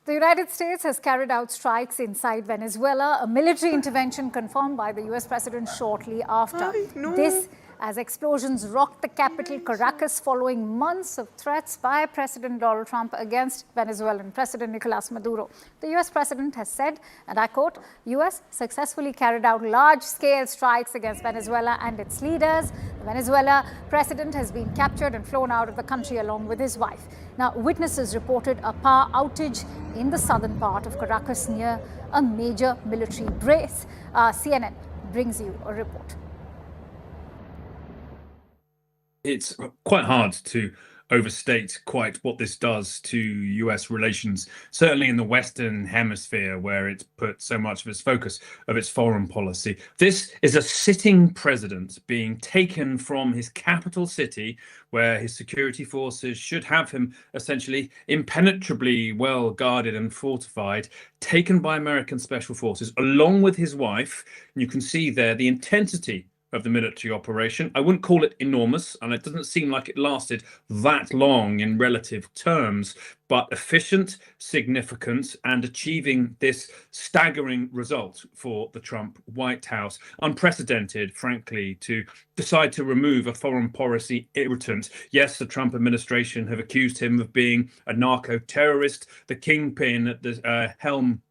The United States has carried out strikes inside Venezuela, a military intervention confirmed by the US president shortly after. This as explosions rocked the capital, Caracas, following months of threats by President Donald Trump against Venezuelan President Nicolás Maduro. The US president has said, and I quote, US successfully carried out large-scale strikes against Venezuela and its leaders. The Venezuela president has been captured and flown out of the country along with his wife. Now, witnesses reported a power outage in the southern part of Caracas near a major military base. CNN brings you a report. It's quite hard to overstate quite what this does to US relations, certainly in the Western Hemisphere, where it's put so much of its focus of its foreign policy. This is a sitting president being taken from his capital city, where his security forces should have him essentially impenetrably well guarded and fortified, taken by American special forces, along with his wife. And you can see there the intensity of the military operation. I wouldn't call it enormous, and it doesn't seem like it lasted that long in relative terms, but efficient, significant, and achieving this staggering result for the Trump White House. Unprecedented, frankly, to decide to remove a foreign policy irritant. Yes, the Trump administration have accused him of being a narco-terrorist, the kingpin at the helm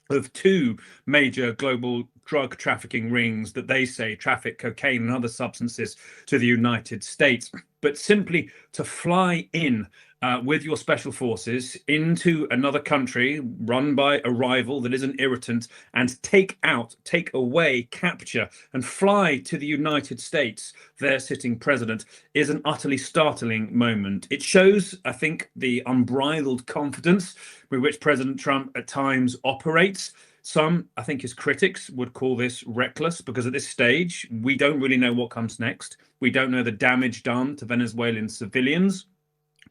of two major global drug trafficking rings that they say traffic cocaine and other substances to the United States. But simply to fly in with your special forces into another country run by a rival that is an irritant and take away, capture and fly to the United States, their sitting president, is an utterly startling moment. It shows, I think, the unbridled confidence with which President Trump at times operates. Some, I think his critics would call this reckless, because at this stage, we don't really know what comes next. We don't know the damage done to Venezuelan civilians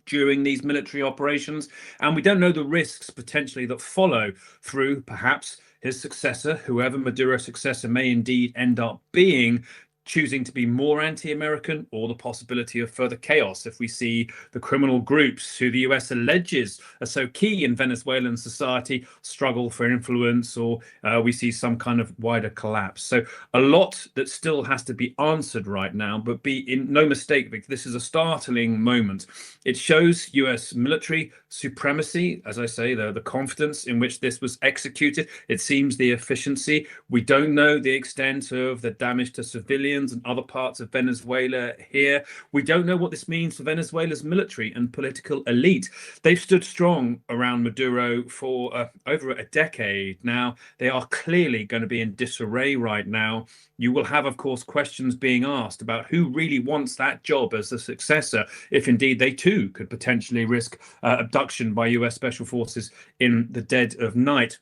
during these military operations, and we don't know the risks potentially that follow through perhaps his successor, whoever Maduro's successor may indeed end up being, choosing to be more anti-American, or the possibility of further chaos if we see the criminal groups who the US alleges are so key in Venezuelan society struggle for influence, or we see some kind of wider collapse. So a lot that still has to be answered right now, but be in no mistake, Vic, this is a startling moment. It shows US military supremacy, as I say, the confidence in which this was executed. It seems the efficiency. We don't know the extent of the damage to civilians and other parts of Venezuela here. We don't know what this means for Venezuela's military and political elite. They've stood strong around Maduro for over a decade now. They are clearly going to be in disarray right now. You will have, of course, questions being asked about who really wants that job as the successor, if indeed they too could potentially risk abduction by US special forces in the dead of night.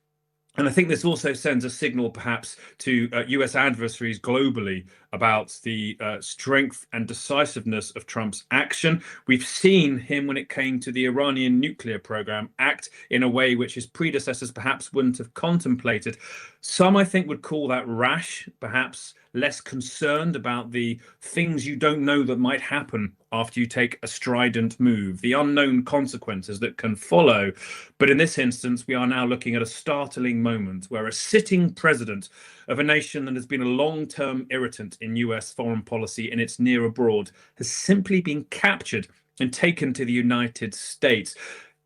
And I think this also sends a signal, perhaps, to US adversaries globally about the strength and decisiveness of Trump's action. We've seen him, when it came to the Iranian nuclear program, act in a way which his predecessors perhaps wouldn't have contemplated. Some, I think, would call that rash, perhaps less concerned about the things you don't know that might happen after you take a strident move, the unknown consequences that can follow. But in this instance, we are now looking at a startling moment where a sitting president of a nation that has been a long-term irritant in US foreign policy in its near abroad has simply been captured and taken to the United States.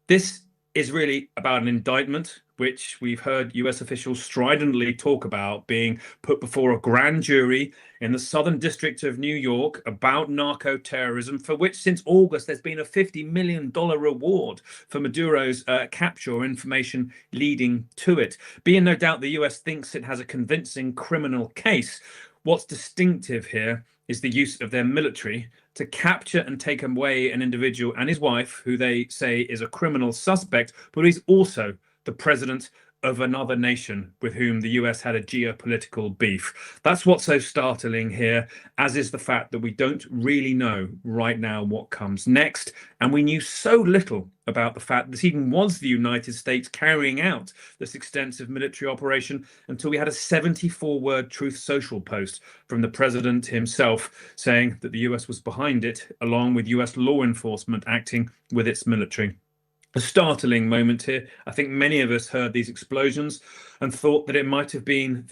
This is really about an indictment, which we've heard US officials stridently talk about being put before a grand jury in the Southern District of New York about narco terrorism, for which since August there's been a $50 million reward for Maduro's capture or information leading to it. Being no doubt the US thinks it has a convincing criminal case. What's distinctive here is the use of their military to capture and take away an individual and his wife, who they say is a criminal suspect, but he's also the president of another nation with whom the US had a geopolitical beef. That's what's so startling here, as is the fact that we don't really know right now what comes next. And we knew so little about the fact that this even was the United States carrying out this extensive military operation until we had a 74-word Truth Social post from the president himself saying that the US was behind it, along with US law enforcement acting with its military. A startling moment here. I think many of us heard these explosions and thought that it might have been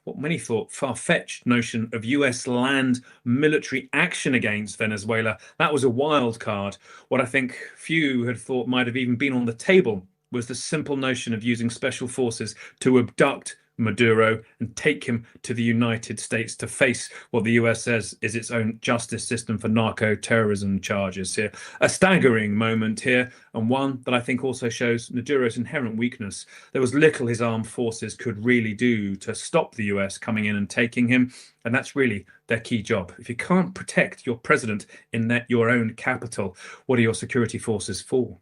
what many thought far-fetched notion of US land military action against Venezuela. That was a wild card. What I think few had thought might have even been on the table was the simple notion of using special forces to abduct Maduro and take him to the United States to face what the US says is its own justice system for narco terrorism charges here. A staggering moment here, and one that I think also shows Maduro's inherent weakness. There was little his armed forces could really do to stop the US coming in and taking him, and that's really their key job. If you can't protect your president in your own capital, what are your security forces for?